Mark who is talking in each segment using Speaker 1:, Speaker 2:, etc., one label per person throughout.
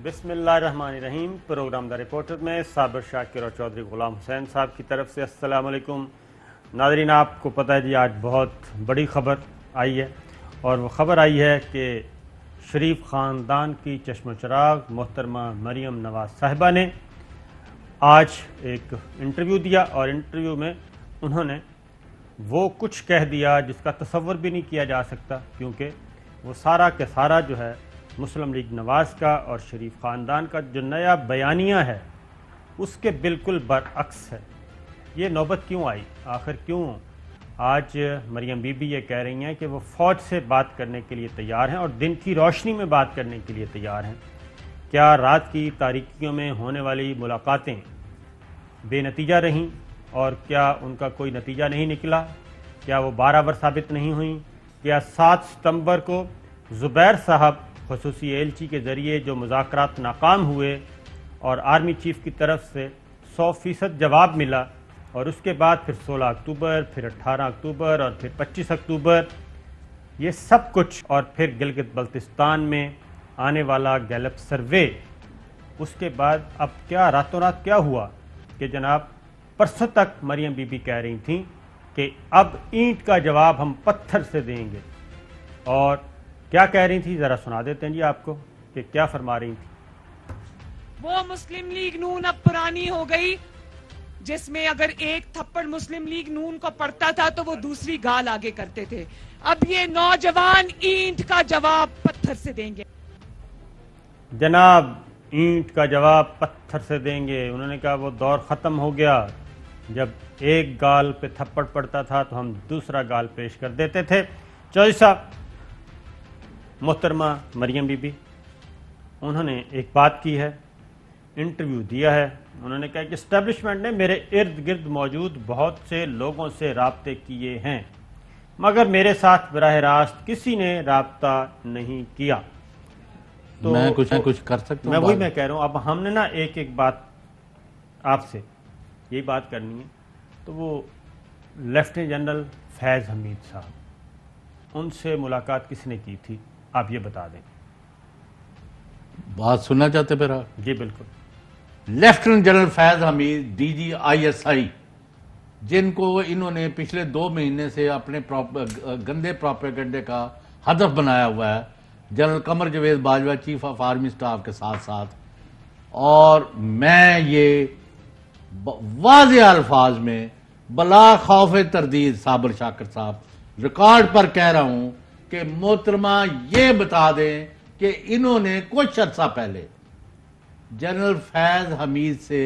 Speaker 1: بسم اللہ الرحمن الرحیم۔ پروگرام دا رپورٹر میں صابر شاکر اور چودھری غلام حسین صاحب کی طرف سے السلام علیکم۔ ناظرین، آپ کو پتہ ہے جی آج بہت بڑی خبر آئی ہے، اور وہ خبر آئی ہے کہ شریف خاندان کی چشم و چراغ محترمہ مریم نواز صاحبہ نے آج ایک انٹرویو دیا، اور انٹرویو میں انہوں نے وہ کچھ کہہ دیا جس کا تصور بھی نہیں کیا جا سکتا، کیونکہ وہ سارا کے سارا جو ہے مسلم لیگ نواز کا اور شریف خاندان کا جو نیا بیانیہ ہے اس کے بالکل برعکس ہے۔ یہ نوبت کیوں آئی؟ آخر کیوں آج مریم بی بی یہ کہہ رہی ہیں کہ وہ فوج سے بات کرنے کے لیے تیار ہیں اور دن کی روشنی میں بات کرنے کے لیے تیار ہیں؟ کیا رات کی تاریکیوں میں ہونے والی ملاقاتیں بے نتیجہ رہیں، اور کیا ان کا کوئی نتیجہ نہیں نکلا؟ کیا وہ برابر ثابت نہیں ہوئیں؟ کیا 7 ستمبر کو زبیر صاحب خصوصی ایلچی کے ذریعے جو مذاکرات ناکام ہوئے اور آرمی چیف کی طرف سے 100% جواب ملا، اور اس کے بعد پھر 16 اکتوبر، پھر 18 اکتوبر اور پھر 25 اکتوبر، یہ سب کچھ، اور پھر گلگت بلتستان میں آنے والا گیلپ سروے، اس کے بعد اب کیا راتوں رات کیا ہوا کہ جناب پرسوں تک مریم بی بی کہہ رہی تھیں کہ اب اینٹ کا جواب ہم پتھر سے دیں گے، اور کیا کہہ رہی تھی ذرا سنا دیتے ہیں جی آپ کو کہ کیا فرما رہی تھی۔
Speaker 2: وہ مسلم لیگ نون اب پرانی ہو گئی جس میں اگر ایک تھپڑ مسلم لیگ نون کو پڑتا تھا تو وہ دوسری گال آگے کرتے تھے۔ اب یہ نوجوان اینٹ کا جواب پتھر سے دیں گے۔
Speaker 1: جناب اینٹ کا جواب پتھر سے دیں گے، انہوں نے کہا وہ دور ختم ہو گیا جب ایک گال پہ تھپڑ پڑتا تھا تو ہم دوسرا گال پیش کر دیتے تھے۔ چودھری صاحب، محترمہ مریم بی بی انہوں نے ایک بات کی ہے، انٹرویو دیا ہے، انہوں نے کہا کہ اسٹیبلشمنٹ نے میرے ارد گرد موجود بہت سے لوگوں سے رابطے کیے ہیں، مگر میرے ساتھ براہ راست کسی نے رابطہ نہیں کیا۔ تو
Speaker 3: میں کچھ کر سکتا ہوں؟
Speaker 1: میں کہہ رہا ہوں، اب ہم نے نا ایک ایک بات آپ سے یہی بات کرنی ہے، تو وہ لیفٹیننٹ جنرل فیض حمید صاحب، ان سے ملاقات کس نے کی تھی؟ آپ یہ بتا دیں۔
Speaker 3: بات سننا چاہتے پھر آپ؟
Speaker 1: جی بالکل۔
Speaker 3: لیفٹیننٹ جنرل فیض حمید ڈی جی ISI، جن کو انہوں نے پچھلے 2 مہینے سے اپنے گندے پروپیگنڈے کا ہدف بنایا ہوا ہے، general Qamar Javed Bajwa chief of army staff کے ساتھ ساتھ، اور میں یہ واضح الفاظ میں بلا خوف تردید صابر شاکر صاحب ریکارڈ پر کہہ رہا ہوں کہ محترمہ یہ بتا دیں کہ انہوں نے کچھ عرصہ پہلے جنرل فیض حمید سے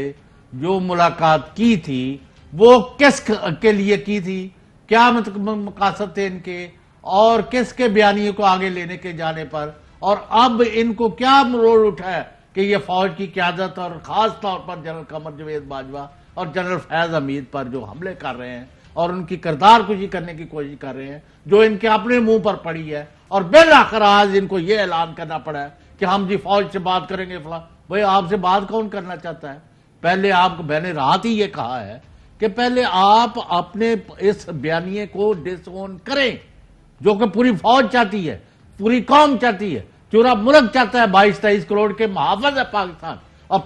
Speaker 3: جو ملاقات کی تھی وہ کس کے لیے کی تھی، کیا مقاصد تھے ان کے، اور کس کے بیانیے کو آگے لینے کے جانے پر، اور اب ان کو کیا رول اٹھا ہے کہ یہ فوج کی قیادت اور خاص طور پر جنرل قمر جاوید باجوہ اور جنرل فیض حمید پر جو حملے کر رہے ہیں اور ان کی کردار کشی کرنے کی کوشش کر رہے ہیں، جو ان کے اپنے منہ پر پڑی ہے، اور بالآخر آج ان کو یہ اعلان کرنا پڑا ہے کہ ہم جی فوج سے بات کریں گے فلاں۔ بھئی آپ سے بات کون کرنا چاہتا ہے؟ پہلے آپ کو میں نے رات ہی یہ کہا ہے کہ پہلے آپ اپنے اس بیانیے کو ڈس اون کریں، جو کہ پوری فوج چاہتی ہے، پوری قوم چاہتی ہے، پورا ملک چاہتا ہے۔ 22-23 کروڑ کے محافظ ہے پاکستان، اور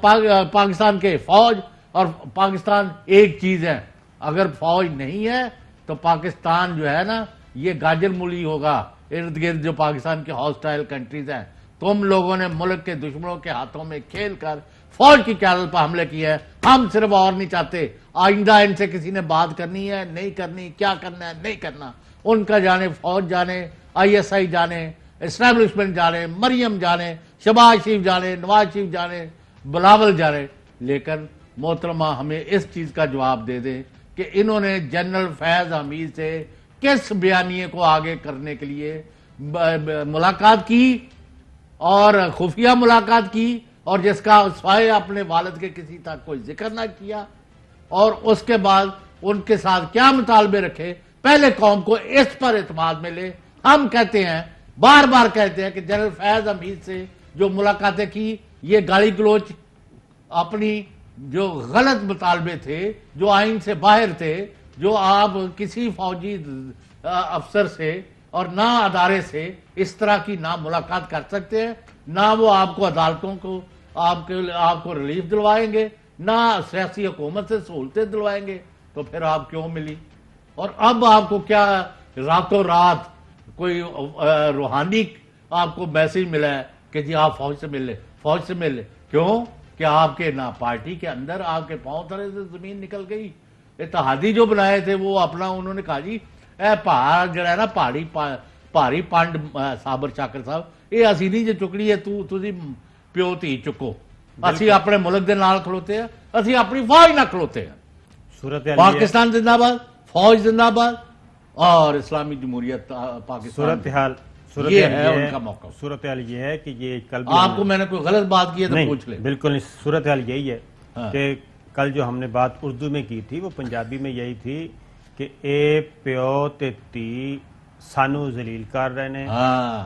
Speaker 3: پاکستان کے فوج اور پاکستان ایک چیز ہے۔ اگر فوج نہیں ہے تو پاکستان جو ہے نا یہ گاجر مولی ہوگا ارد گرد جو پاکستان کے ہاسٹائل کنٹریز ہیں۔ تم لوگوں نے ملک کے دشمنوں کے ہاتھوں میں کھیل کر فوج کی قیادت پر حملے کیے ہیں۔ ہم صرف اور نہیں چاہتے، آئندہ ان سے کسی نے بات کرنی ہے نہیں کرنی، کیا کرنا ہے نہیں کرنا، ان کا جانے، فوج جانے، ISI جانے، اسٹیبلشمنٹ جانے، مریم جانے، شہباز شریف جانے، نواز شریف جانے، بلاول جانے، لیکن محترمہ ہمیں اس چیز کا جواب دے دیں کہ انہوں نے جنرل فیض حمید سے کس بیانیے کو آگے کرنے کے لیے ملاقات کی، اور خفیہ ملاقات کی، اور جس کا سوائے اپنے والد کے کسی تک کوئی ذکر نہ کیا، اور اس کے بعد ان کے ساتھ کیا مطالبے رکھے۔ پہلے قوم کو اس پر اعتماد میں لے۔ ہم کہتے ہیں، بار بار کہتے ہیں کہ جنرل فیض حمید سے جو ملاقاتیں کی، یہ گالی گلوچ، اپنی جو غلط مطالبے تھے، جو آئین سے باہر تھے، جو آپ کسی فوجی افسر سے اور نہ ادارے سے اس طرح کی نہ ملاقات کر سکتے ہیں، نہ وہ آپ کو عدالتوں کو آپ کو ریلیف دلوائیں گے، نہ سیاسی حکومت سے سہولتیں دلوائیں گے، تو پھر آپ کیوں ملی؟ اور اب آپ کو کیا راتوں رات کوئی روحانی آپ کو میسج ملا ہے کہ جی آپ فوج سے مل لیں؟ کیوں کہ آپ کے نا پارٹی کے اندر آپ کے پاؤں تلے سے زمین نکل گئی؟ اتحادی جو بنائے تھے وہ اپنا انہوں نے کہا جی اے پہاڑ جڑا ہے نا پہاڑی پانڈ صابر شاکر صاحب، یہ اسی نہیں جو چکڑی ہے تسی پیو تھی چکو، اسی اپنے ملک دے نال کھلوتے ہیں، اسی اپنی فوج نہ کھلوتے ہیں۔ پاکستان زندہ باد، فوج زندہ باد، اور اسلامی جمہوریت پاکستان، یہ ہے ان کا موقع۔
Speaker 1: صورتحال یہ ہے کہ یہ کل
Speaker 3: آپ کو میں نے کوئی غلط بات کی ہے تو پوچھ لیں۔
Speaker 1: بالکل نہیں، صورتحال یہی ہے کہ کل جو ہم نے بات اردو میں کی تھی وہ پنجابی میں یہی تھی کہ اے پیو تے تی سانو ذلیل کر رہے نے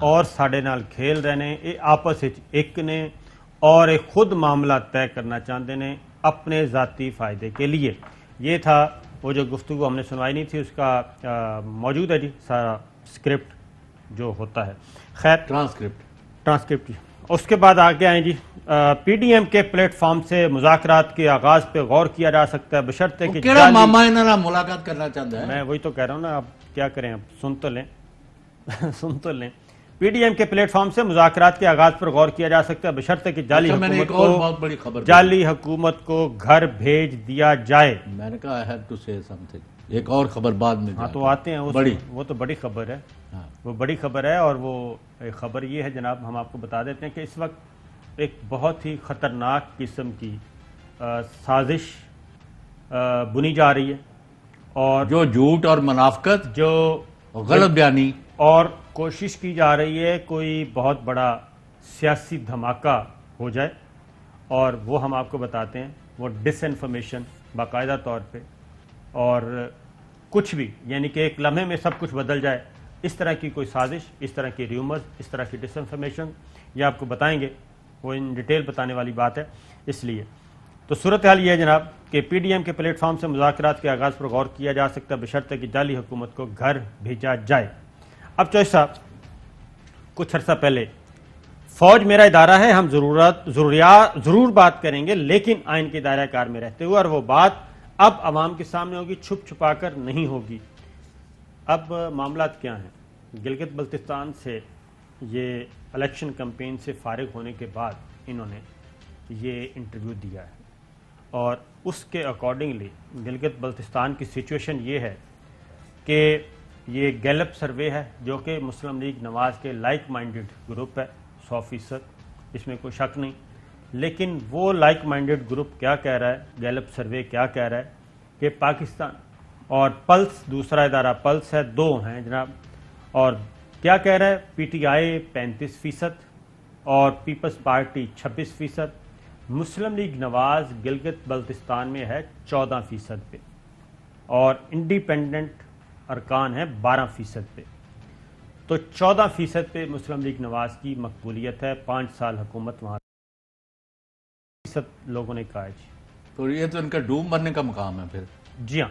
Speaker 1: اور ساڈے نال کھیل رہے نے، اے آپس وچ ایک نے اور ایک خود معاملہ طے کرنا چاہتے ہیں اپنے ذاتی فائدے کے لیے۔ یہ تھا وہ جو گفتگو ہم نے سنوائی نہیں تھی، اس کا موجود ہے جی سارا اسکرپٹ جو ہوتا ہے، خیر ٹرانسکرپٹ۔ اس کے بعد آگے آئیں جی، پی ڈی ایم کے پلیٹ فارم سے مذاکرات کے آغاز پہ غور کیا جا سکتا ہے بشرطے کہ
Speaker 3: کیڑا ماما انہاں ملاقات کرنا چاہتا ہے؟
Speaker 1: میں وہی تو کہہ رہا ہوں نا، اب کیا کریں، اب سن تو لیں۔ پی ڈی ایم کے پلیٹ فارم سے مذاکرات کے آغاز پر غور کیا جا سکتا ہے بشرطے کہ جعلی حکومت کو گھر بھیج دیا جائے۔
Speaker 3: میں نے کہا I have to say something، ایک اور خبر بعد میں
Speaker 1: ہاں تو آتے ہیں، وہ تو بڑی خبر ہے، وہ بڑی خبر ہے، اور وہ خبر یہ ہے جناب، ہم آپ کو بتا دیتے ہیں کہ اس وقت ایک بہت ہی خطرناک قسم کی سازش بنی جا رہی ہے، اور
Speaker 3: جو جھوٹ اور منافقت،
Speaker 1: جو
Speaker 3: غلط بیانی،
Speaker 1: اور کوشش کی جا رہی ہے کوئی بہت بڑا سیاسی دھماکہ ہو جائے، اور وہ ہم آپ کو بتاتے ہیں، وہ ڈس انفارمیشن باقاعدہ طور پہ، اور کچھ بھی یعنی کہ ایک لمحے میں سب کچھ بدل جائے، اس طرح کی کوئی سازش، اس طرح کی ریومرز، اس طرح کی ڈس انفارمیشن، یہ آپ کو بتائیں گے، وہ ان ڈیٹیل بتانے والی بات ہے۔ اس لیے تو صورتحال یہ ہے جناب کہ پی ڈی ایم کے پلیٹ فارم سے مذاکرات کے آغاز پر غور کیا جا سکتا ہے بشرطے کہ جعلی حکومت کو گھر بھیجا جائے۔ اب چوہے صاحب، کچھ عرصہ پہلے فوج میرا ادارہ ہے، ہم ضرور بات کریں گے لیکن آئین کے دائرہ کار میں رہتے ہوئے، اور وہ بات اب عوام کے سامنے ہوگی، چھپ چھپا کر نہیں ہوگی۔ اب معاملات کیا ہیں؟ گلگت بلتستان سے یہ الیکشن کمپین سے فارغ ہونے کے بعد انہوں نے یہ انٹرویو دیا ہے، اور اس کے اکارڈنگلی گلگت بلتستان کی سچویشن یہ ہے کہ یہ گیلپ سروے ہے جو کہ مسلم لیگ نواز کے لائک مائنڈڈ گروپ ہے 100%، اس میں کوئی شک نہیں، لیکن وہ لائک مائنڈڈ گروپ کیا کہہ رہا ہے، گیلپ سروے کیا کہہ رہا ہے کہ پاکستان اور پلس دوسرا ادارہ پلس ہے، دو ہیں جناب، اور کیا کہہ رہا ہے، پی ٹی آئی 35% اور پیپلز پارٹی 26%، مسلم لیگ نواز گلگت بلتستان میں ہے 14% پہ، اور انڈیپینڈنٹ ارکان ہے 12% پہ، تو 14% پہ مسلم لیگ نواز کی مقبولیت ہے، 5 سال حکومت وہاں لوگوں نے کہا جی،
Speaker 3: تو یہ تو ان کا ڈوم بننے کا مقام ہے پھر۔
Speaker 1: جی ہاں،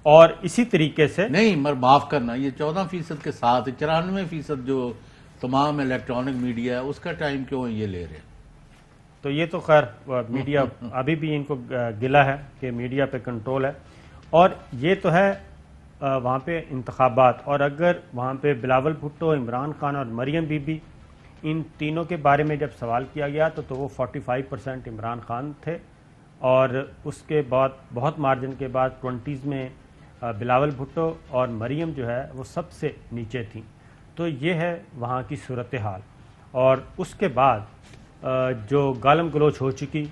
Speaker 1: اور اسی طریقے سے
Speaker 3: نہیں معاف کرنا، یہ 14% کے ساتھ 94% جو تمام الیکٹرانک میڈیا ہے اس کا ٹائم کیوں یہ لے رہے ہیں؟
Speaker 1: تو یہ تو خیر میڈیا ابھی بھی ان کو گلا ہے کہ میڈیا پہ کنٹرول ہے، اور یہ تو ہے وہاں پہ انتخابات، اور اگر وہاں پہ بلاول بھٹو، عمران خان اور مریم بی بی، ان تینوں کے بارے میں جب سوال کیا گیا تو وہ 45% عمران خان تھے، اور اس کے بعد بہت مارجن کے بعد 20s میں بلاول بھٹو اور مریم جو ہے وہ سب سے نیچے تھیں۔ تو یہ ہے وہاں کی صورتحال، اور اس کے بعد جو گالم گلوچ ہو چکی،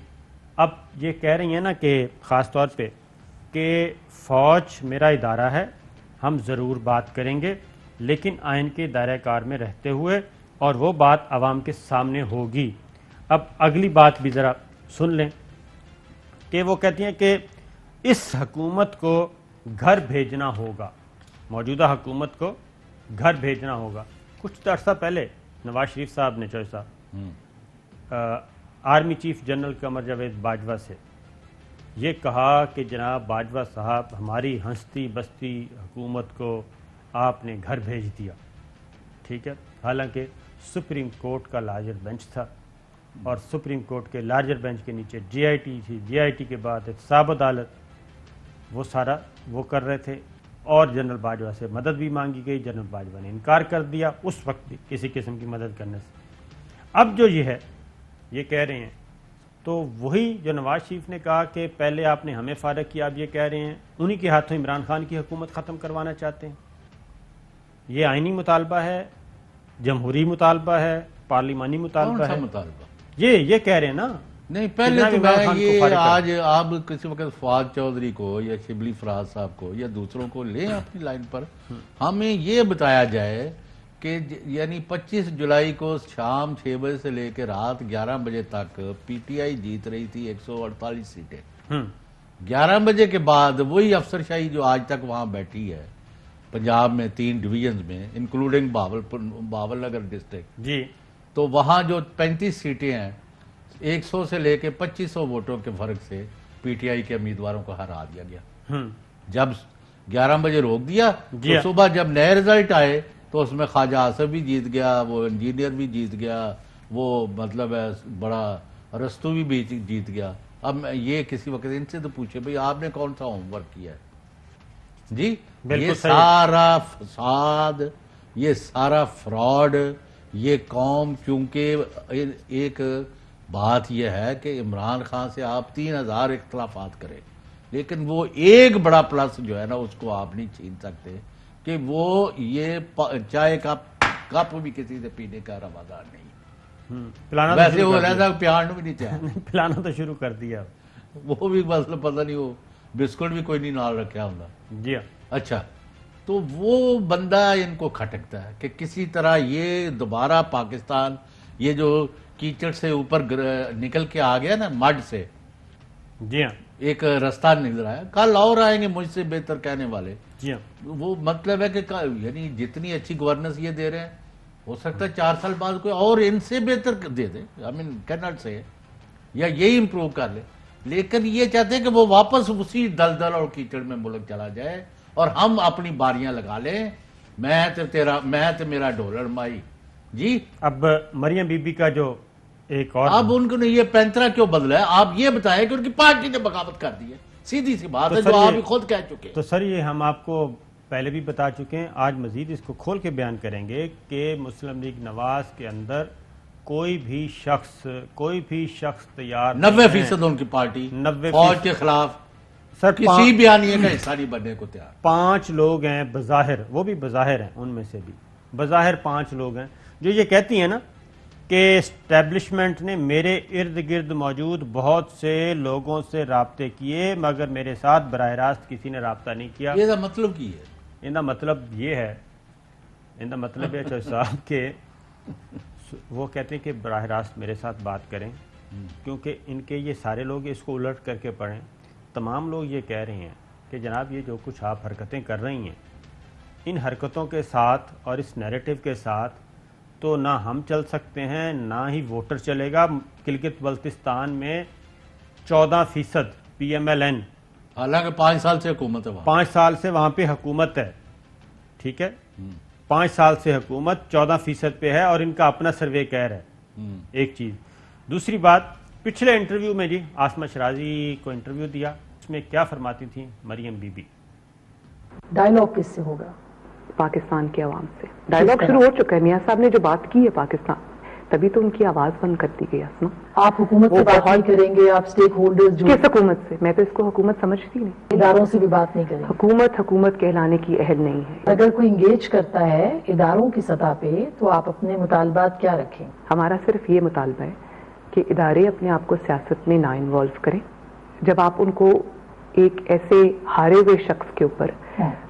Speaker 1: اب یہ کہہ رہی ہیں نا کہ خاص طور پہ کہ فوج میرا ادارہ ہے، ہم ضرور بات کریں گے لیکن آئین کے دائرہ کار میں رہتے ہوئے، اور وہ بات عوام کے سامنے ہوگی۔ اب اگلی بات بھی ذرا سن لیں کہ وہ کہتی ہیں کہ اس حکومت کو گھر بھیجنا ہوگا، موجودہ حکومت کو گھر بھیجنا ہوگا۔ کچھ عرصہ پہلے نواز شریف صاحب نے چوہے صاحب army chief general Qamar Javed Bajwa سے یہ کہا کہ جناب باجوہ صاحب، ہماری ہنستی بستی حکومت کو آپ نے گھر بھیج دیا، ٹھیک ہے، حالانکہ سپریم کورٹ کا لارجر بینچ تھا، اور سپریم کورٹ کے لارجر بینچ کے نیچے جے آئی ٹی تھی، جے آئی ٹی کے بعد احتساب عدالت، وہ سارا وہ کر رہے تھے، اور جنرل باجوہ سے مدد بھی مانگی گئی، جنرل باجوہ نے انکار کر دیا اس وقت بھی کسی قسم کی مدد کرنے سے۔ اب جو یہ ہے یہ کہہ رہے ہیں، تو وہی جو نواز شریف نے کہا کہ پہلے آپ نے ہمیں فارغ کیا، اب یہ کہہ رہے ہیں انہی کے ہاتھوں عمران خان کی حکومت ختم کروانا چاہتے ہیں۔ یہ آئینی مطالبہ ہے، جمہوری مطالبہ ہے، پارلیمانی مطالبہ
Speaker 3: کون سا
Speaker 1: ہے،
Speaker 3: مطالبہ؟
Speaker 1: یہ کہہ رہے ہیں نا۔
Speaker 3: نہیں، پہلے
Speaker 1: جناب
Speaker 3: تو
Speaker 1: عمران
Speaker 3: میں
Speaker 1: خان کو
Speaker 3: یہ
Speaker 1: فارغ کریں۔
Speaker 3: آج آپ کسی وقت فواد چودھری کو یا شبلی فراز صاحب کو یا دوسروں کو لیں اپنی لائن پر، ہمیں یہ بتایا جائے کہ یعنی 25 جولائی کو شام 6 بجے سے لے کے رات 11 بجے تک پی ٹی آئی جیت رہی تھی 148 سیٹیں۔ 11 بجے کے بعد وہی افسر شاہی جو آج تک وہاں بیٹھی ہے پنجاب میں 3 ڈویژنز میں انکلوڈنگ باول نگر ڈسٹرکٹ،
Speaker 1: جی
Speaker 3: تو وہاں جو 35 سیٹیں ہیں 100 سے لے کے 2500 ووٹوں کے فرق سے پی ٹی آئی کے امیدواروں کو ہرا دیا گیا۔ جب 11 بجے روک دیا
Speaker 1: جی
Speaker 3: تو صبح جب نئے رزلٹ آئے تو اس میں خواجہ آصف بھی جیت گیا، وہ انجینئر بھی جیت گیا، وہ مطلب ہے بڑا رستو بھی جیت گیا۔ اب یہ کسی وقت ان سے تو پوچھے بھئی آپ نے کون سا ہوم ورک کیا ہے؟ جی یہ سارا فساد، یہ سارا فراڈ، یہ قوم چونکہ ایک بات یہ ہے کہ عمران خان سے آپ 3000 اختلافات کریں، لیکن وہ ایک بڑا پلس جو ہے نا اس کو آپ نہیں چھین سکتے کہ وہ یہ چائے کا کپ بھی کسی سے پینے کا روادار نہیں، ویسے وہ رہتا پیان بھی نہیں چاہے
Speaker 1: پلانا تو شروع کر دیا،
Speaker 3: وہ بھی مطلب پتہ نہیں وہ بسکٹ بھی کوئی نہیں نال رکھا ہوتا۔
Speaker 1: جی
Speaker 3: اچھا، تو وہ بندہ ان کو کھٹکتا ہے کہ کسی طرح یہ دوبارہ پاکستان یہ جو کیچڑ سے اوپر نکل کے آ گیا نا، مڈ سے
Speaker 1: جی ہاں
Speaker 3: ایک رستہ نظر آیا، کل اور آئیں گے مجھ سے بہتر کہنے والے۔
Speaker 1: جی ہاں
Speaker 3: وہ مطلب ہے کہ یعنی جتنی اچھی گورننس یہ دے رہے ہیں ہو سکتا ہے 4 سال بعد کوئی اور ان سے بہتر دے دے، آئی مین کینٹ سے، یا یہی امپروو کر لے، لیکن یہ چاہتے ہیں کہ وہ واپس اسی دلدل اور کیچڑ میں ملک چلا جائے اور ہم اپنی باریاں لگا لیں، میں تو میرا ڈالر مائی۔ جی
Speaker 1: اب مریم بی بی کا جو ایک اور
Speaker 3: اب ان کو نے یہ پینترا کیوں بدلا ہے؟ آپ یہ بتائیں کہ ان کی پارٹی نے بغاوت کر دی ہے، سیدھی سی بات ہے جو آپ ہی خود کہہ چکے ہیں۔
Speaker 1: تو سر یہ ہم آپ کو پہلے بھی بتا چکے ہیں، آج مزید اس کو کھول کے بیان کریں گے کہ مسلم لیگ نواز کے اندر کوئی بھی شخص تیار
Speaker 3: 90% ان کی پارٹی فوج کے خلاف
Speaker 1: سر
Speaker 3: کسی بیانیے کا حصہ نہیں بننے کو تیار۔
Speaker 1: 5 لوگ ہیں بظاہر، وہ بھی بظاہر ہیں، ان میں سے بھی بظاہر 5 لوگ ہیں جو یہ کہتی ہیں نا کہ اسٹیبلشمنٹ نے میرے ارد گرد موجود بہت سے لوگوں سے رابطے کیے مگر میرے ساتھ براہ راست کسی نے رابطہ نہیں کیا۔
Speaker 3: یہ مطلب کی ہے؟
Speaker 1: ان کا مطلب یہ ہے، ان کا مطلب ہے چوہدری صاحب کہ وہ کہتے ہیں کہ براہ راست میرے ساتھ بات کریں، کیونکہ ان کے یہ سارے لوگ اس کو الٹ کر کے پڑھیں۔ تمام لوگ یہ کہہ رہے ہیں کہ جناب یہ جو کچھ آپ حرکتیں کر رہی ہیں، ان حرکتوں کے ساتھ اور اس نیریٹو کے ساتھ تو نہ ہم چل سکتے ہیں نہ ہی ووٹر چلے گا۔ گلگت بلتستان میں 14% پی ایم ایل این،
Speaker 3: حالانکہ 5 سال سے حکومت ہے وہاں،
Speaker 1: 5 سال سے وہاں پہ حکومت ہے، ٹھیک ہے، 5 سال سے حکومت 14% پہ ہے اور ان کا اپنا سروے کہہ رہا ہے۔ ایک چیز، دوسری بات، پچھلے انٹرویو میں جی عاصمہ شرازی کو انٹرویو دیا، اس میں کیا فرماتی تھیں مریم بی بی؟
Speaker 4: ڈائیلاگ کس سے ہوگا؟
Speaker 5: پاکستان کی عوام سے ڈائیلاگ شروع ہو چکا ہے۔ میاں صاحب نے جو بات کی ہے پاکستان، تبھی تو ان کی آواز بند کر دی گئی اسما۔
Speaker 4: آپ حکومت سے بات نہیں کریں گے؟ آپ سٹیک ہولڈرز جو
Speaker 5: کس حکومت سے؟ میں تو اس کو حکومت سمجھتی نہیں،
Speaker 4: اداروں سے بھی بات نہیں کریں گے؟
Speaker 5: حکومت کہلانے کی اہل نہیں ہے۔
Speaker 4: اگر کوئی انگیج کرتا ہے اداروں کی سطح پہ تو آپ اپنے مطالبات کیا رکھیں؟
Speaker 5: ہمارا صرف یہ مطالبہ ہے کہ ادارے اپنے آپ کو سیاست میں نہ انوالو کریں۔ جب آپ ان کو ایک ایسے ہارے ہوئے شخص کے اوپر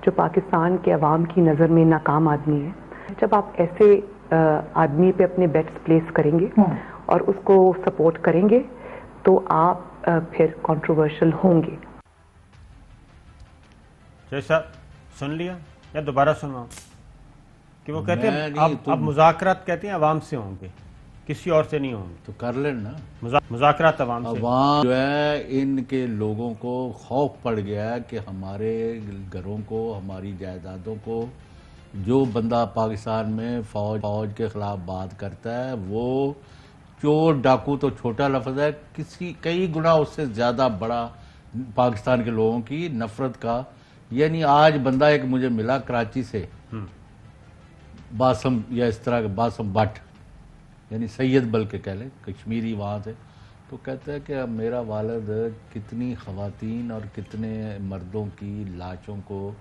Speaker 5: جو پاکستان کے عوام کی نظر میں ناکام آدمی ہے، جب آپ ایسے آدمی پہ اپنے بیٹس پلیس کریں گے اور اس کو سپورٹ کریں گے تو آپ پھر کنٹروورشل ہوں گے۔
Speaker 1: جیسا سن لیا یا دوبارہ سنواؤں کہ وہ کہتے ہیں اب مذاکرات کہتے ہیں عوام سے ہوں گے، کسی اور سے نہیں ہوں گے،
Speaker 3: تو کر لیں نا
Speaker 1: مذاکرات عوام سے۔
Speaker 3: عوام جو ہے ان کے لوگوں کو خوف پڑ گیا ہے کہ ہمارے گھروں کو، ہماری جائیدادوں کو جو بندہ پاکستان میں فوج کے خلاف بات کرتا ہے وہ چور ڈاکو تو چھوٹا لفظ ہے، کئی گنا اس سے زیادہ بڑا پاکستان کے لوگوں کی نفرت کا. یعنی آج بندہ ایک مجھے ملا کراچی سے، باسم یا اس طرح باسم بٹ، یعنی سید بلکہ کہہ لیں، کشمیری وہاں سے، تو کہتا ہے کہ میرا والد کتنی خواتین اور کتنے مردوں کی لاشوں کو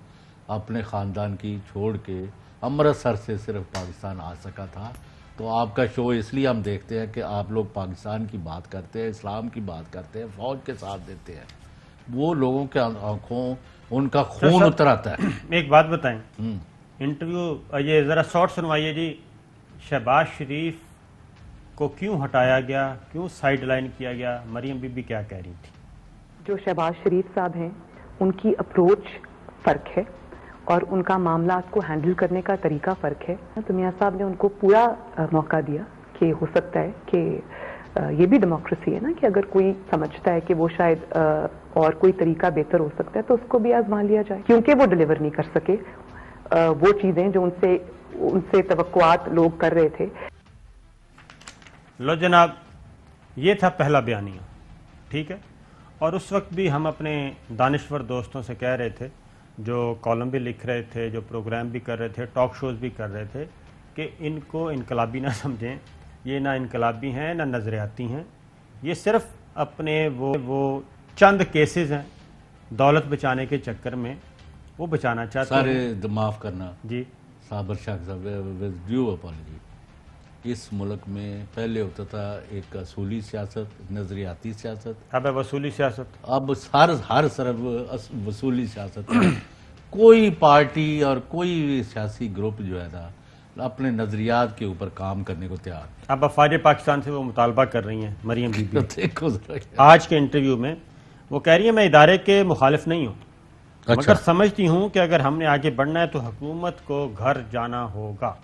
Speaker 3: اپنے خاندان کی چھوڑ کے امرتسر سے صرف پاکستان آ سکا تھا. تو آپ کا شو اس لیے ہم دیکھتے ہیں کہ آپ لوگ پاکستان کی بات کرتے ہیں، اسلام کی بات کرتے ہیں، فوج کے ساتھ دیتے ہیں، وہ لوگوں کے آنکھوں ان کا خون اتر آتا ہے.
Speaker 1: ایک بات بتائیں، انٹرویو یہ ذرا شارٹ سنوائیے جی، شہباز شریف کو کیوں ہٹایا گیا، کیوں سائیڈ لائن کیا گیا، مریم بی بی کیا کہہ رہی تھی؟
Speaker 5: جو شہباز شریف صاحب ہیں ان کی اپروچ فرق ہے اور ان کا معاملات کو ہینڈل کرنے کا طریقہ فرق ہے. تو میاں صاحب نے ان کو پورا موقع دیا کہ ہو سکتا ہے کہ یہ بھی ڈیموکریسی ہے نا کہ اگر کوئی سمجھتا ہے کہ وہ شاید اور کوئی طریقہ بہتر ہو سکتا ہے تو اس کو بھی آزما لیا جائے، کیونکہ وہ ڈیلیور نہیں کر سکے وہ چیزیں جو ان سے توقعات لوگ کر رہے تھے.
Speaker 1: لو جناب، یہ تھا پہلا بیانیہ، ٹھیک ہے. اور اس وقت بھی ہم اپنے دانشور دوستوں سے کہہ رہے تھے، جو کالم بھی لکھ رہے تھے، جو پروگرام بھی کر رہے تھے، ٹاک شوز بھی کر رہے تھے، کہ ان کو انقلابی نہ سمجھیں، یہ نہ انقلابی ہیں نہ نظریاتی ہیں، یہ صرف اپنے وہ چند کیسز ہیں دولت بچانے کے چکر میں وہ بچانا چاہتے ہیں.
Speaker 3: سارے معاف کرنا
Speaker 1: جی
Speaker 3: صابر شاہ صاحب، ود ڈیو اپالوجی، اس ملک میں پہلے ہوتا تھا ایک اصولی سیاست، نظریاتی سیاست،
Speaker 1: اب ہے وصولی سیاست.
Speaker 3: اب ہر طرف وصولی سیاست ہے. کوئی پارٹی اور کوئی سیاسی گروپ جو ہے نا اپنے نظریات کے اوپر کام کرنے کو تیار.
Speaker 1: اب افواج پاکستان سے وہ مطالبہ کر رہی ہیں مریم بی بی.
Speaker 3: دیکھو ذرا
Speaker 1: آج کے انٹرویو میں وہ کہہ رہی ہیں میں ادارے کے مخالف نہیں ہوں، مگر سمجھتی ہوں کہ اگر ہم نے آگے بڑھنا ہے تو حکومت کو گھر جانا ہوگا.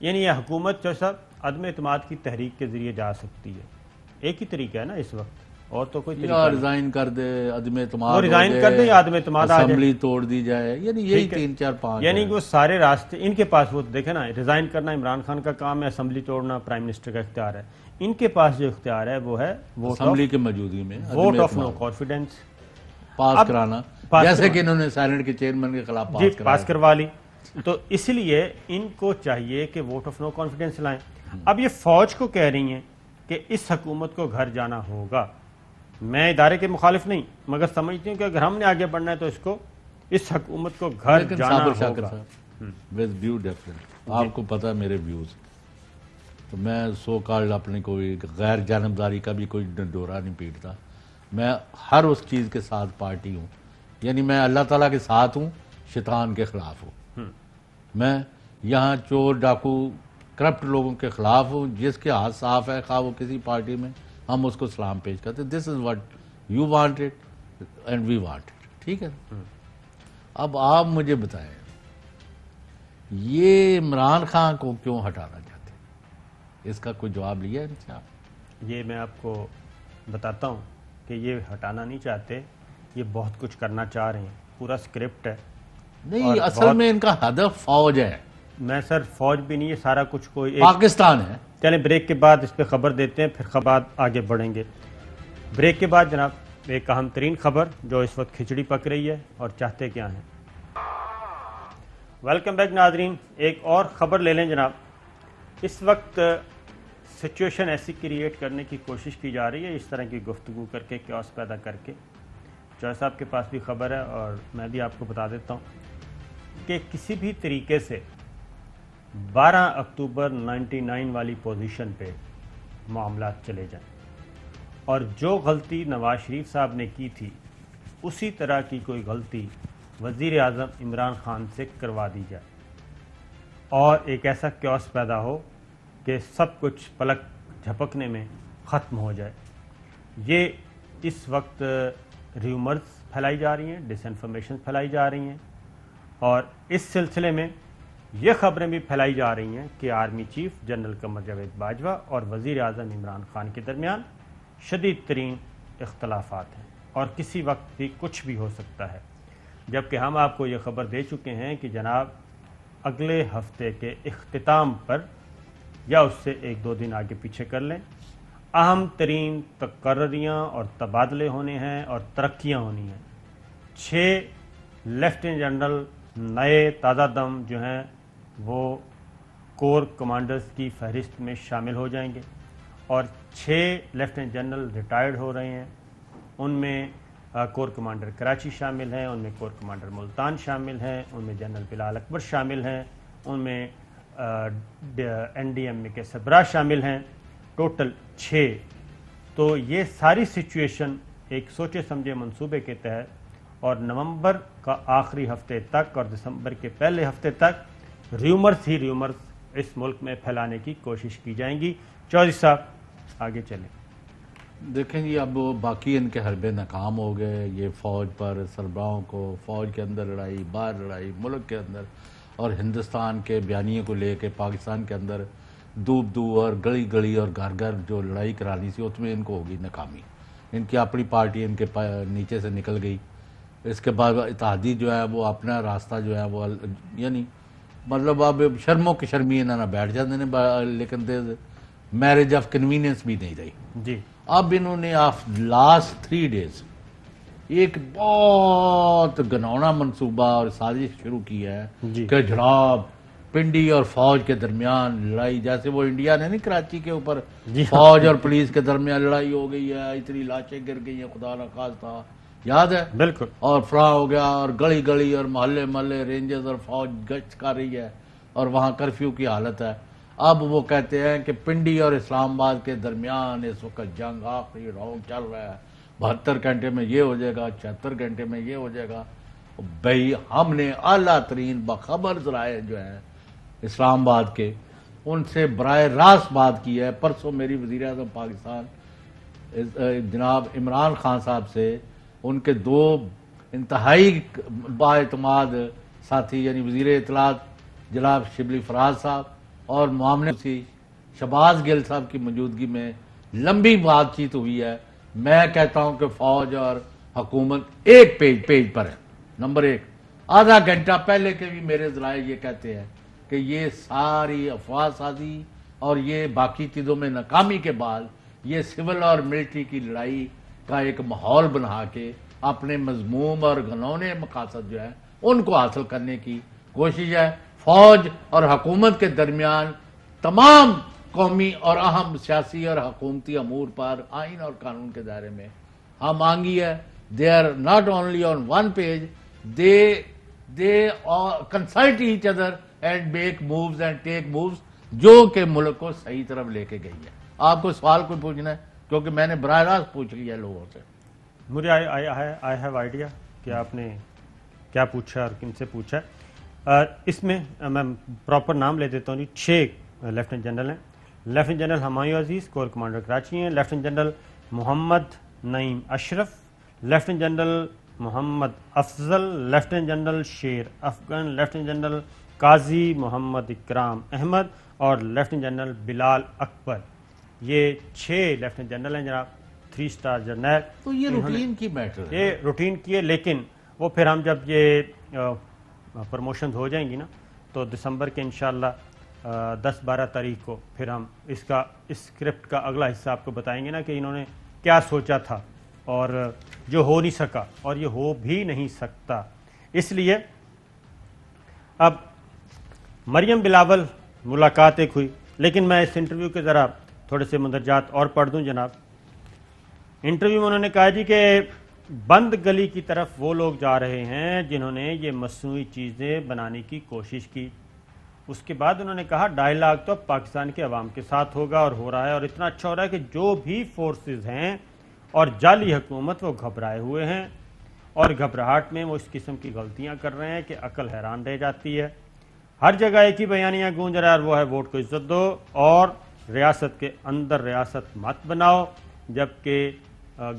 Speaker 1: یعنی یہ حکومت جو سب عدم اعتماد کی تحریک کے ذریعے جا سکتی ہے. ایک ہی طریقہ ہے نا اس وقت، اور تو کوئی طریقہ نہیں.
Speaker 3: ریزائن کر دے، عدم اعتماد
Speaker 1: وہ ریزائن کر دے یا عدم اعتماد آ جائے،
Speaker 3: اسمبلی توڑ دی جائے، یعنی یہی 3-4-5،
Speaker 1: یعنی وہ سارے راستے ان کے پاس. وہ دیکھیں نا، ریزائن کرنا عمران خان کا کام ہے، اسمبلی توڑنا پرائم منسٹر کا اختیار ہے. ان کے پاس جو اختیار ہے وہ ہے
Speaker 3: اسمبلی کے موجودگی میں
Speaker 1: ووٹ آف نو کانفیڈنس
Speaker 3: پاس کرانا، جیسے کہ انہوں نے سینٹ کے چیئرمین کے خلاف
Speaker 1: پاس کروا لی. تو اس لیے ان کو چاہیے کہ ووٹ آف نو کانفیڈنس لائیں. اب یہ فوج کو کہہ رہی ہیں کہ اس حکومت کو گھر جانا ہوگا. میں ادارے کے مخالف نہیں، مگر سمجھتی ہوں کہ اگر ہم نے آگے بڑھنا ہے تو اس حکومت کو گھر جانا ہوگا.
Speaker 3: with due deference، آپ کو پتا ہے میرے ویوز، تو میں سو کالڈ اپنے کوئی غیر جانبداری کا بھی کوئی ڈورا نہیں پیٹتا. میں ہر اس چیز کے ساتھ پارٹی ہوں، یعنی میں اللہ تعالیٰ کے ساتھ ہوں، شیطان کے خلاف ہوں. میں یہاں چور ڈاکو کرپٹ لوگوں کے خلاف ہوں. جس کے ہاتھ صاف ہے خواہ وہ کسی پارٹی میں، ہم اس کو سلام پیش کرتے. This is what you want it and we want it, ٹھیک ہے. اب آپ مجھے بتائیں یہ عمران خان کو کیوں ہٹانا چاہتے ہیں؟ اس کا کوئی جواب لیا ہے ان سے آپ؟
Speaker 1: یہ میں آپ کو بتاتا ہوں کہ یہ ہٹانا نہیں چاہتے، یہ بہت کچھ کرنا چاہ رہے ہیں. پورا اسکرپٹ ہے.
Speaker 3: نہیں، اصل میں ان کا ہدف فوج ہے.
Speaker 1: میں سر فوج بھی نہیں ہے، سارا کچھ کوئی
Speaker 3: پاکستان ہے.
Speaker 1: چلیں بریک کے بعد اس پہ خبر دیتے ہیں، پھر خبر آگے بڑھیں گے. بریک کے بعد جناب ایک اہم ترین خبر جو اس وقت کھچڑی پک رہی ہے، اور چاہتے کیا ہیں. ویلکم بیک ناظرین، ایک اور خبر لے لیں جناب. اس وقت سچویشن ایسی کریٹ کرنے کی کوشش کی جا رہی ہے، اس طرح کی گفتگو کر کے، کیوس پیدا کر کے. چوہے صاحب کے پاس بھی خبر ہے اور میں بھی آپ کو بتا دیتا ہوں کہ کسی بھی طریقے سے 12 اکتوبر 99 والی پوزیشن پہ معاملات چلے جائیں، اور جو غلطی نواز شریف صاحب نے کی تھی اسی طرح کی کوئی غلطی وزیر اعظم عمران خان سے کروا دی جائے، اور ایک ایسا کیوس پیدا ہو کہ سب کچھ پلک جھپکنے میں ختم ہو جائے. یہ اس وقت ریومرز پھیلائی جا رہی ہیں، ڈس انفارمیشن پھیلائی جا رہی ہیں، اور اس سلسلے میں یہ خبریں بھی پھیلائی جا رہی ہیں کہ army chief general Qamar Javed Bajwa اور وزیر اعظم عمران خان کے درمیان شدید ترین اختلافات ہیں، اور کسی وقت بھی کچھ بھی ہو سکتا ہے. جبکہ ہم آپ کو یہ خبر دے چکے ہیں کہ جناب اگلے ہفتے کے اختتام پر یا اس سے 1-2 دن آگے پیچھے کر لیں، اہم ترین تقرریاں اور تبادلے ہونے ہیں اور ترقیاں ہونی ہیں. 6 لیفٹیننٹ جنرل نئے تازہ دم جو ہیں وہ کور کمانڈرز کی فہرست میں شامل ہو جائیں گے اور 6 لیفٹیننٹ جنرل ریٹائرڈ ہو رہے ہیں. ان میں کور کمانڈر کراچی شامل ہیں, ان میں کور کمانڈر ملتان شامل ہیں, ان میں جنرل بلال اکبر شامل ہیں, ان میں NDMA کے سربراہ شامل ہیں. ٹوٹل 6. تو یہ ساری سچویشن ایک سوچے سمجھے منصوبے کے تحت اور نومبر کا آخری ہفتے تک اور دسمبر کے پہلے ہفتے تک ریومرز اس ملک میں پھیلانے کی کوشش کی جائیں گی. چودھری صاحب آگے چلیں.
Speaker 3: دیکھیں جی, اب باقی ان کے حربے ناکام ہو گئے. یہ فوج پر سربراہوں کو فوج کے اندر لڑائی, باہر لڑائی, ملک کے اندر, اور ہندوستان کے بیانیے کو لے کے پاکستان کے اندر دو اور گلی گلی اور گھر گھر جو لڑائی کرانی تھی اس میں ان کو ہوگی ناکامی. ان کی اپنی پارٹی ان کے نیچے سے نکل گئی. اس کے بعد اتحادی جو ہے وہ اپنا راستہ جو ہے وہ یعنی مطلب اب شرموں کی شرمی انہوں نے بیٹھ جاتے ہیں, لیکن میرج آف کنوینئنس بھی نہیں رہی.
Speaker 1: جی,
Speaker 3: اب انہوں نے لاسٹ 3 days ایک بہت گھناؤنا منصوبہ اور سازش شروع کی ہے کہ جناب پنڈی اور فوج کے درمیان لڑائی, جیسے وہ انڈیا نے نہیں کراچی کے اوپر فوج اور پولیس کے درمیان لڑائی ہو گئی ہے, اتنی لاشیں گر گئی ہیں, خدا نہ خواستہ, یاد ہے
Speaker 1: بالکل,
Speaker 3: اور فراں ہو گیا, اور گلی گلی اور محلے محلے رینجرز اور فوج گشت کر رہی ہے اور وہاں کرفیو کی حالت ہے. اب وہ کہتے ہیں کہ پنڈی اور اسلام آباد کے درمیان اس وقت جنگ آخری راؤنڈ چل رہا ہے, 72 گھنٹے میں یہ ہو جائے گا, 76 گھنٹے میں یہ ہو جائے گا. بھائی ہم نے اعلیٰ ترین باخبر ذرائع جو ہیں اسلام آباد کے, ان سے براہ راست بات کی ہے. پرسوں میری وزیر اعظم پاکستان جناب عمران خان صاحب سے ان کے 2 انتہائی بااعتماد ساتھی یعنی وزیر اطلاعات جناب شبلی فراز صاحب اور معاملے شہباز گل صاحب کی موجودگی میں لمبی بات چیت ہوئی ہے. میں کہتا ہوں کہ فوج اور حکومت ایک پیج پر ہے. نمبر 1, آدھا گھنٹہ پہلے کے بھی میرے ذرائع یہ کہتے ہیں کہ یہ ساری افواہ سازی اور یہ باقی چیزوں میں ناکامی کے بعد یہ سول اور ملٹری کی لڑائی کا ایک ماحول بنا کے اپنے مذموم اور گھنونے مقاصد جو ہے ان کو حاصل کرنے کی کوشش ہے. فوج اور حکومت کے درمیان تمام قومی اور اہم سیاسی اور حکومتی امور پر آئین اور قانون کے دائرے میں ہم آنگی ہے. They are not only on one page, they consult each other and make moves and take moves جو کہ ملک کو صحیح طرف لے کے گئی ہے. آپ کو سوال کوئی پوچھنا ہے کیونکہ میں نے براہ راست پوچھ لیا لوگوں سے.
Speaker 1: مجھے آئی ہیو آئیڈیا کہ آپ نے کیا پوچھا اور کن سے پوچھا. اس میں میں پراپر نام لے دیتا ہوں جی. 6 لیفٹیننٹ جنرل ہیں. لیفٹیننٹ جنرل ہمایوں عزیز کور کمانڈر کراچی ہیں, لیفٹیننٹ جنرل محمد نعیم اشرف, لیفٹیننٹ جنرل محمد افضل, لیفٹیننٹ جنرل شیر افغان, لیفٹیننٹ جنرل قاضی محمد اکرام احمد اور لیفٹیننٹ جنرل بلال اکبر. یہ 6 لیفٹیننٹ جنرل ہیں جناب, 3 اسٹار جرنیل.
Speaker 3: تو یہ روٹین کی میٹر ہے,
Speaker 1: یہ روٹین کی ہے, لیکن وہ پھر ہم جب یہ پروموشنز ہو جائیں گی نا تو دسمبر کے انشاءاللہ 10-12 تاریخ کو پھر ہم اس اسکرپٹ کا اگلا حصہ آپ کو بتائیں گے نا کہ انہوں نے کیا سوچا تھا اور جو ہو نہیں سکا اور یہ ہو بھی نہیں سکتا. اس لیے اب مریم بلاول ملاقات ایک ہوئی, لیکن میں اس انٹرویو کے ذرا تھوڑے سے مندرجات اور پڑھ دوں جناب. انٹرویو میں انہوں نے کہا جی کہ بند گلی کی طرف وہ لوگ جا رہے ہیں جنہوں نے یہ مصنوعی چیزیں بنانے کی کوشش کی. اس کے بعد انہوں نے کہا ڈائیلاگ تو پاکستان کے عوام کے ساتھ ہوگا اور ہو رہا ہے, اور اتنا اچھا ہو رہا ہے کہ جو بھی فورسز ہیں اور جعلی حکومت وہ گھبرائے ہوئے ہیں اور گھبراہٹ میں وہ اس قسم کی غلطیاں کر رہے ہیں کہ عقل حیران رہ جاتی ہے. ہر جگہ ایک ہی بیانیہ گونج رہا ہے اور وہ ہے ووٹ کو عزت دو اور ریاست کے اندر ریاست مت بناؤ, جبکہ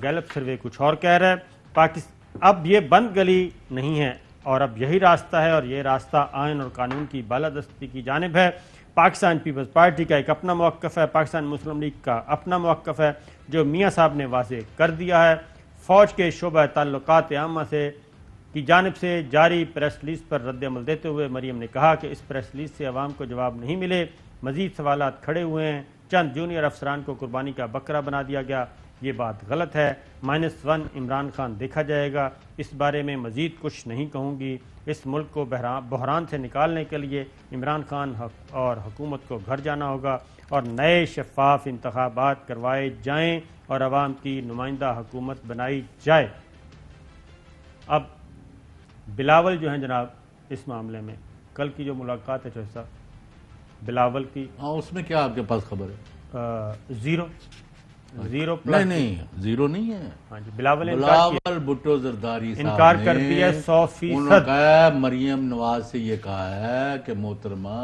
Speaker 1: گیلپ سروے کچھ اور کہہ رہا ہے. اب یہ بند گلی نہیں ہے اور اب یہی راستہ ہے, اور یہ راستہ آئین اور قانون کی بالادستی کی جانب ہے. پاکستان پیپلز پارٹی کا ایک اپنا موقف ہے, پاکستان مسلم لیگ کا اپنا موقف ہے جو میاں صاحب نے واضح کر دیا ہے. فوج کے شعبہ تعلقات عامہ سے کی جانب سے جاری پریس ریلیز پر رد عمل دیتے ہوئے مریم نے کہا کہ اس پریس ریلیز سے عوام کو جواب نہیں ملے, مزید سوالات کھڑے ہوئے ہیں چند جونیئر افسران کو قربانی کا بکرا بنا دیا گیا، یہ بات غلط ہے۔ -1 عمران خان دیکھا جائے گا، اس بارے میں مزید کچھ نہیں کہوں گی۔ اس ملک کو بحران سے نکالنے کے لیے عمران خان اور حکومت کو گھر جانا ہوگا اور نئے شفاف انتخابات کروائے جائیں اور عوام کی نمائندہ حکومت بنائی جائے۔ اب بلاول جو ہیں جناب اس معاملے میں کل کی جو ملاقات ہے چوہدری صاحب بلاول کی،
Speaker 3: ہاں اس میں کیا آپ کے پاس خبر ہے؟
Speaker 1: زیرو
Speaker 3: نہیں زیرو نہیں ہے۔
Speaker 1: ہاں جی، بلاول
Speaker 3: بھٹو زرداری صاحب
Speaker 1: انکار کر دیا 100%۔
Speaker 3: انہوں نے کہا مریم نواز سے یہ کہا ہے کہ محترمہ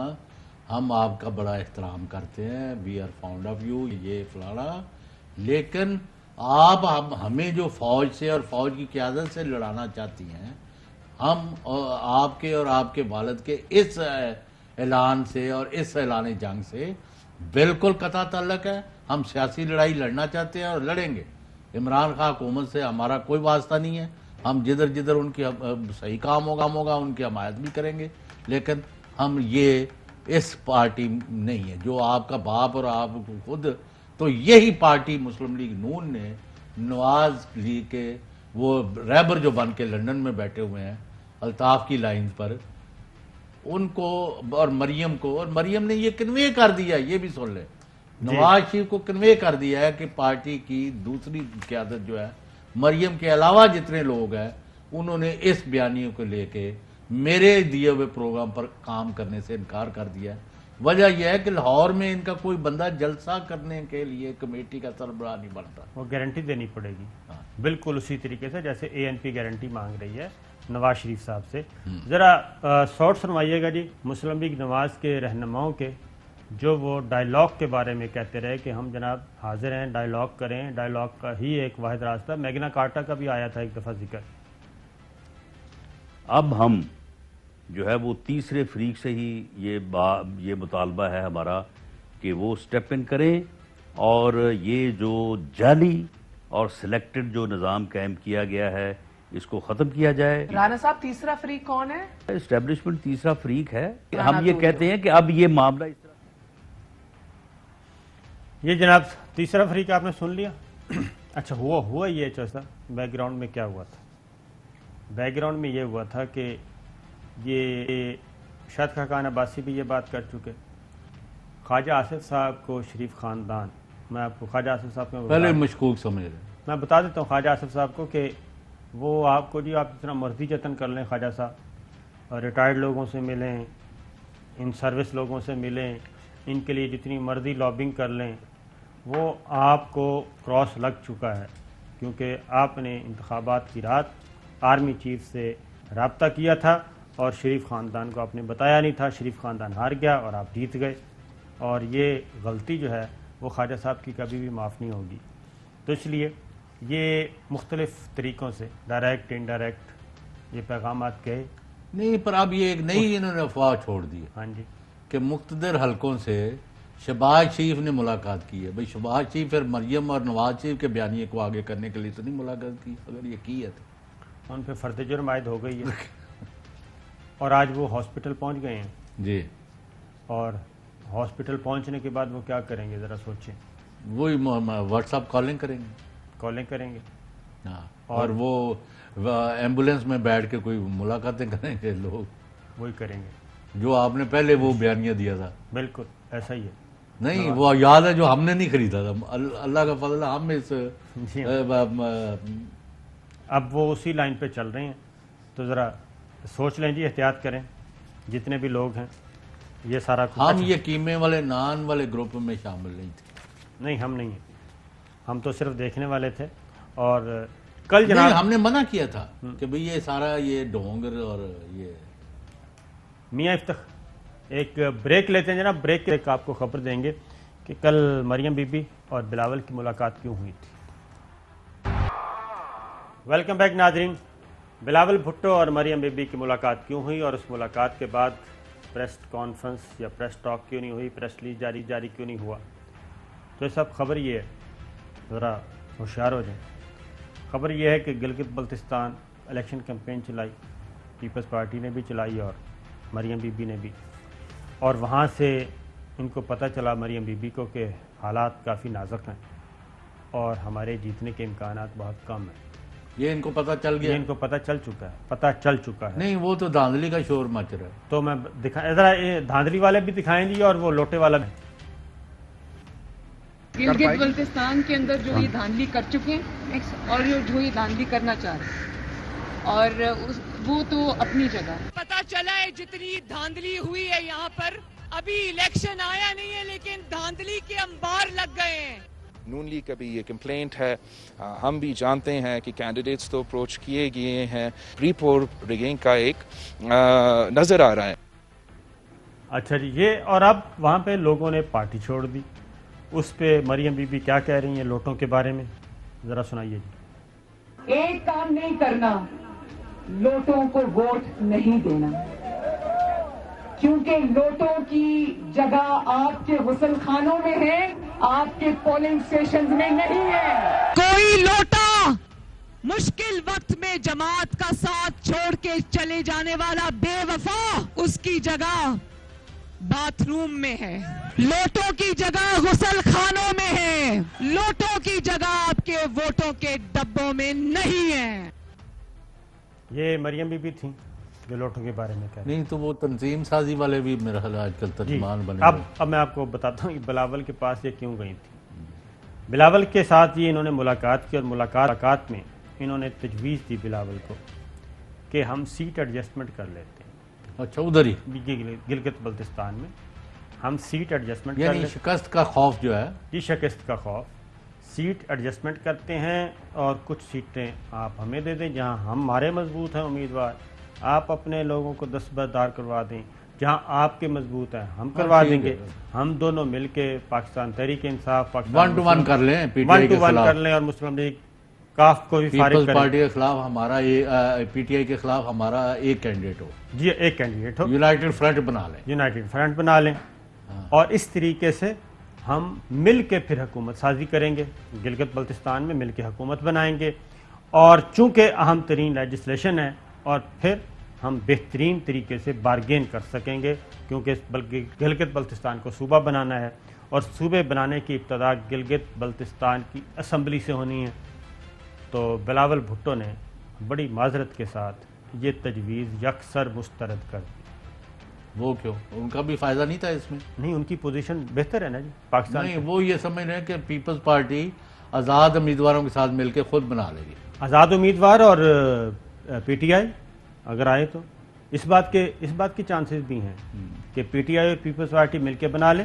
Speaker 3: ہم آپ کا بڑا احترام کرتے ہیں، we are found of you, یہ فلانا، لیکن آپ ہمیں جو فوج سے اور فوج کی قیادت سے لڑانا چاہتی ہیں، ہم آپ کے اور آپ کے والد کے اس اعلان سے اور اس اعلان جنگ سے بالکل قطع تعلق ہے۔ ہم سیاسی لڑائی لڑنا چاہتے ہیں اور لڑیں گے۔ عمران خان حکومت سے ہمارا کوئی واسطہ نہیں ہے، ہم جدھر جدھر ان کی صحیح کام ہوگا ان کی حمایت بھی کریں گے، لیکن ہم یہ اس پارٹی نہیں ہے جو آپ کا باپ اور آپ خود، تو یہی پارٹی مسلم لیگ نون نے نواز لیگ کے وہ رہبر جو بن کے لندن میں بیٹھے ہوئے ہیں الطاف کی لائن پر، ان کو اور مریم کو، اور مریم نے یہ کنوے کر دیا، یہ بھی سن لیں، نواز شریف کو کنوے کر دیا ہے کہ پارٹی کی دوسری قیادت جو ہے، مریم کے علاوہ جتنے لوگ ہیں، انہوں نے اس بیانیے کو لے کے میرے دیے ہوئے پروگرام پر کام کرنے سے انکار کر دیا ہے۔ وجہ یہ ہے کہ لاہور میں ان کا کوئی بندہ جلسہ کرنے کے لیے کمیٹی کا سربراہ نہیں بنتا،
Speaker 1: وہ گارنٹی دینی پڑے گی بالکل اسی طریقے سے جیسے ANP گارنٹی مانگ رہی ہے نواز شریف صاحب سے۔ ذرا شارٹ سنوائیے گا جی مسلم لیگ نواز کے رہنماؤں کے جو وہ ڈائیلاگ کے بارے میں کہتے رہے کہ ہم جناب حاضر ہیں ڈائیلاگ کریں، ڈائیلاگ کا ہی ایک واحد راستہ، میگنا کارٹا کا بھی آیا تھا ایک دفعہ ذکر۔
Speaker 6: اب ہم جو ہے وہ تیسرے فریق سے ہی یہ مطالبہ ہے ہمارا کہ وہ سٹیپ ان کریں اور یہ جو جعلی اور سلیکٹڈ جو نظام قائم کیا گیا ہے اس کو ختم کیا جائے۔
Speaker 5: رانا صاحب تیسرا فریق کون ہے؟
Speaker 6: اسٹیبلشمنٹ تیسرا فریق ہے۔ ہم یہ کہتے ہیں کہ اب یہ معاملہ اس طرح
Speaker 1: یہ جناب تیسرا فریق آپ نے سن لیا۔ اچھا ہوا یہ چوسا بیک گراؤنڈ میں کیا ہوا تھا؟ بیک گراؤنڈ میں یہ ہوا تھا کہ یہ شاہد خاقان عباسی بھی یہ بات کر چکے، خواجہ آصف صاحب کو شریف خاندان، میں آپ کو خواجہ آصف صاحب کو
Speaker 3: پہلے مشکوک سمجھ رہے ہیں،
Speaker 1: میں بتا دیتا ہوں خواجہ آصف صاحب کو کہ وہ آپ کو جی آپ جتنا مرضی جتن کر لیں خواجہ صاحب، اور ریٹائرڈ لوگوں سے ملیں، ان سروس لوگوں سے ملیں، ان کے لیے جتنی مرضی لابنگ کر لیں، وہ آپ کو کراس لگ چکا ہے، کیونکہ آپ نے انتخابات کی رات آرمی چیف سے رابطہ کیا تھا اور شریف خاندان کو آپ نے بتایا نہیں تھا، شریف خاندان ہار گیا اور آپ جیت گئے، اور یہ غلطی جو ہے وہ خواجہ صاحب کی کبھی بھی معاف نہیں ہوگی۔ تو اس لیے یہ مختلف طریقوں سے ڈائریکٹ انڈائریکٹ یہ پیغامات کہے
Speaker 3: نہیں، پر اب یہ ایک نئی انہوں نے افواہ چھوڑ دی ہے
Speaker 1: ہاں جی
Speaker 3: کہ مقتدر حلقوں سے شہباز شریف نے ملاقات کی ہے۔ بھئی شہباز شریف پھر مریم اور نواز شریف کے بیانیے کو آگے کرنے کے لیے تو نہیں ملاقات کی، اگر یہ کی ہے تو
Speaker 1: ان پہ فرد جرم عائد ہو گئی ہے اور آج وہ ہاسپٹل پہنچ گئے ہیں،
Speaker 3: جی،
Speaker 1: اور ہاسپٹل پہنچنے کے بعد وہ کیا کریں گے ذرا سوچیں،
Speaker 3: وہی واٹس ایپ کالنگ کریں گے،
Speaker 1: کالنگ کریں گے،
Speaker 3: ہاں، اور وہ ایمبولینس میں بیٹھ کے کوئی ملاقاتیں کریں گے لوگ،
Speaker 1: وہی کریں گے،
Speaker 3: جو آپ نے پہلے وہ بیانیہ دیا تھا۔
Speaker 1: بالکل ایسا ہی ہے۔
Speaker 3: نہیں، وہ یاد ہے جو ہم نے نہیں خریدا تھا، اللہ کا فضل ہے، ہم اس
Speaker 1: جی اب وہ اسی لائن پہ چل رہے ہیں، تو ذرا سوچ لیں جی، احتیاط کریں جتنے بھی لوگ ہیں، یہ سارا کچھ
Speaker 3: ہم یہ قیمے والے نان والے گروپ میں شامل نہیں تھے،
Speaker 1: نہیں ہم نہیں ہیں، ہم تو صرف دیکھنے والے تھے۔ اور کل
Speaker 3: نہیں،
Speaker 1: جناب
Speaker 3: ہم نے منع کیا تھا کہ بھئی یہ سارا یہ ڈھونگر اور یہ
Speaker 1: میاں افتخار ایک بریک لیتے ہیں جناب، بریک کے آپ کو خبر دیں گے کہ کل مریم بی بی اور بلاول کی ملاقات کیوں ہوئی تھی۔ ویلکم بیک ناظرین، بلاول بھٹو اور مریم بی بی کی ملاقات کیوں ہوئی اور اس ملاقات کے بعد پریس کانفرنس یا پریس ٹاک کیوں نہیں ہوئی، پریس ریلیز جاری کیوں نہیں ہوا؟ تو یہ سب خبر یہ ہے، ذرا ہوشیار ہو جائیں۔ خبر یہ ہے کہ گلگت بلتستان الیکشن کیمپین چلائی، پیپلز پارٹی نے بھی چلائی اور مریم بی بی نے بھی، اور وہاں سے ان کو پتہ چلا مریم بی بی کو کہ حالات کافی نازک ہیں اور ہمارے جیتنے کے امکانات بہت کم ہیں.
Speaker 3: یہ ان کو پتہ چل
Speaker 1: یہ
Speaker 3: گیا؟
Speaker 1: ان کو پتہ چل چکا ہے.
Speaker 3: نہیں، وہ تو دھاندلی کا شور مچ رہا ہے.
Speaker 1: تو میں ذرا یہ دھاندلی والے بھی دکھائیں جی اور وہ لوٹے والا بھی.
Speaker 7: گلگت بلتستان کے اندر جو یہ دھاندلی کر چکے ہیں اور جو یہ دھاندلی کرنا چاہ رہے ہیں، اور وہ تو اپنی جگہ.
Speaker 2: پتا چلا ہے جتنی دھاندلی ہوئی ہے یہاں پر، ابھی الیکشن آیا نہیں ہے لیکن دھاندلی کے انبار لگ گئے ہیں.
Speaker 8: نون لیگ کا بھی یہ کمپلینٹ ہے. ہم بھی جانتے ہیں کہ کینڈیڈیٹس تو اپروچ کیے گئے ہیں. پری پول ریگنگ کا ایک نظر آ رہا ہے.
Speaker 1: اچھا جی، یہ اور اب وہاں پہ لوگوں نے پارٹی چھوڑ دی. اس پہ مریم بی بی کیا کہہ رہی ہیں لوٹوں کے بارے میں، ذرا سنائیے جی.
Speaker 9: ایک کام نہیں کرنا، لوٹوں کو ووٹ نہیں دینا، کیونکہ لوٹوں کی جگہ آپ کے غسل خانوں میں ہے، آپ کے پولنگ اسٹیشنز میں نہیں ہے.
Speaker 2: کوئی لوٹا مشکل وقت میں جماعت کا ساتھ چھوڑ کے چلے جانے والا بے وفا اس کی جگہ باتھ روم میں ہے، لوٹوں کی جگہ غسل خانوں میں ہے، لوٹوں کی جگہ آپ کے ووٹوں کے ڈبوں میں نہیں ہے.
Speaker 1: یہ مریم بی بی تھیں جو لوٹوں کے بارے میں کہہ رہی ہیں.
Speaker 3: نہیں تو وہ تنظیم سازی والے بھی میرا خیال آج کل ترجمان بنے.
Speaker 1: اب میں آپ کو بتاتا ہوں کہ بلاول کے پاس یہ کیوں گئی تھی. بلاول کے ساتھ یہ انہوں نے ملاقات کی اور ملاقات میں انہوں نے تجویز دی بلاول کو کہ ہم سیٹ ایڈجسٹمنٹ کر لیتے ہیں.
Speaker 3: اچھا، ادھر ہی
Speaker 1: گلگت بلتستان میں ہم سیٹ ایڈجسٹمنٹ
Speaker 3: یعنی شکست کا خوف جو ہے،
Speaker 1: جی شکست کا خوف، سیٹ ایڈجسٹمنٹ کرتے ہیں اور کچھ سیٹیں آپ ہمیں دے دیں جہاں ہمارے مضبوط ہیں امیدوار، آپ اپنے لوگوں کو دستبردار کروا دیں، جہاں آپ کے مضبوط ہیں ہم کروا دیں گے. ہم دونوں مل کے Pakistan Tehreek Insaf
Speaker 3: one to one کر لیں، پی ٹی آئی کے خلاف
Speaker 1: کر لیں اور مسلم لیگ کاف کو بھی فارغ
Speaker 3: پیپلز
Speaker 1: کریں.
Speaker 3: پارٹی کے خلاف ہمارا، پی ٹی آئی کے خلاف ہمارا ایک کینڈیڈیٹ ہو،
Speaker 1: جی ایک کینڈیڈیٹ ہو،
Speaker 3: یونائٹڈ فرنٹ بنا لیں.
Speaker 1: یونائٹڈ فرنٹ بنا لیں اور اس طریقے سے ہم مل کے پھر حکومت سازی کریں گے. گلگت بلتستان میں مل کے حکومت بنائیں گے اور چونکہ اہم ترین لیجسلیشن ہے اور پھر ہم بہترین طریقے سے بارگین کر سکیں گے کیونکہ بلکہ گلگت بلتستان کو صوبہ بنانا ہے اور صوبے بنانے کی ابتدا گلگت بلتستان کی اسمبلی سے ہونی ہے. تو بلاول بھٹو نے بڑی معذرت کے ساتھ یہ تجویز یکسر مسترد کر دی.
Speaker 3: وہ کیوں؟ ان کا بھی فائدہ نہیں تھا اس میں؟
Speaker 1: نہیں، ان کی پوزیشن بہتر ہے نا جی پاکستان.
Speaker 3: نہیں، وہ یہ سمجھ رہے ہیں کہ پیپلز پارٹی آزاد امیدواروں کے ساتھ مل کے خود بنا لے گی.
Speaker 1: آزاد امیدوار اور پی ٹی آئی اگر آئے تو اس بات کے چانسز بھی ہیں کہ پی ٹی آئی اور پیپلز پارٹی مل کے بنا لیں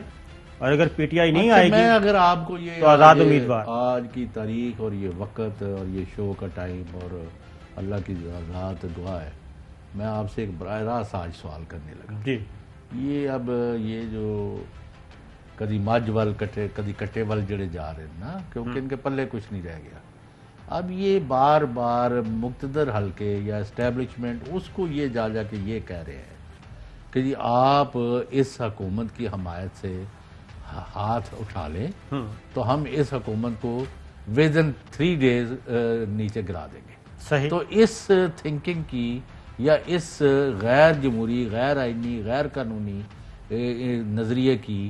Speaker 1: اور اگر پی ٹی آئی نہیں آئے گی
Speaker 3: میں اگر آپ کو یہ
Speaker 1: تو آزاد امیدوار.
Speaker 3: آج کی تاریخ اور یہ وقت اور یہ شو کا ٹائم اور اللہ کی ذات دعا ہے، میں آپ سے ایک براہ راست آج سوال کرنے لگا.
Speaker 1: جی
Speaker 3: یہ اب یہ جو کدی مجھ ول کٹے کدی کٹے ول جڑے جا رہے ہیں نا، کیونکہ ان کے پلے کچھ نہیں رہ گیا. اب یہ بار بار مقتدر حلقے یا اسٹیبلشمنٹ اس کو یہ جا کے یہ کہہ رہے ہیں کہ جی آپ اس حکومت کی حمایت سے ہاتھ اٹھا لیں تو ہم اس حکومت کو within 3 days نیچے گرا دیں گے.
Speaker 1: صحیح.
Speaker 3: تو اس تھنکنگ کی یا اس غیر جمہوری، غیر آئینی، غیر قانونی نظریے کی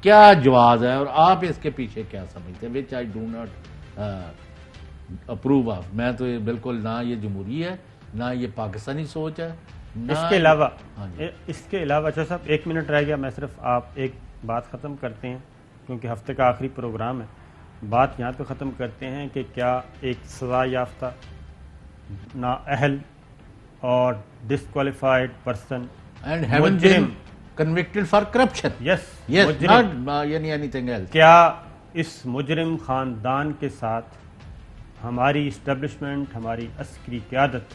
Speaker 3: کیا جواز ہے اور آپ اس کے پیچھے کیا سمجھتے ہیں؟ which I do not approve of. میں تو یہ بالکل نہ یہ جمہوری ہے نہ یہ پاکستانی سوچ ہے.
Speaker 1: اس کے علاوہ اچھا صاحب 1 منٹ رہ گیا، میں صرف آپ ایک بات ختم کرتے ہیں کیونکہ ہفتے کا آخری پروگرام ہے. بات یہاں پہ ختم کرتے ہیں کہ کیا ایک سزا یافتہ نااہل اور disqualified person
Speaker 3: and haven't been convicted for corruption.
Speaker 1: yes
Speaker 3: not anything else.
Speaker 1: کیا اس مجرم خاندان کے ساتھ ہماری اسٹیبلشمنٹ، ہماری عسکری قیادت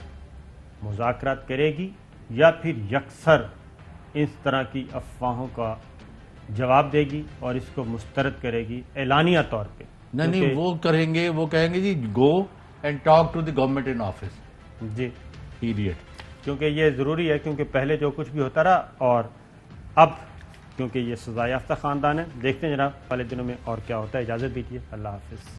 Speaker 1: مذاکرات کرے گی یا پھر یکسر اس طرح کی افواہوں کا جواب دے گی اور اس کو مسترد کرے گی اعلانیہ طور پہ؟
Speaker 3: نہیں وہ کریں گے، وہ کہیں گے جی go and talk to the government in office.
Speaker 1: جی
Speaker 3: پیریڈ.
Speaker 1: کیونکہ یہ ضروری ہے کیونکہ پہلے جو کچھ بھی ہوتا رہا اور اب کیونکہ یہ سزا یافتہ خاندان ہے. دیکھتے ہیں جناب والے دنوں میں اور کیا ہوتا ہے. اجازت دیجیے، اللہ حافظ.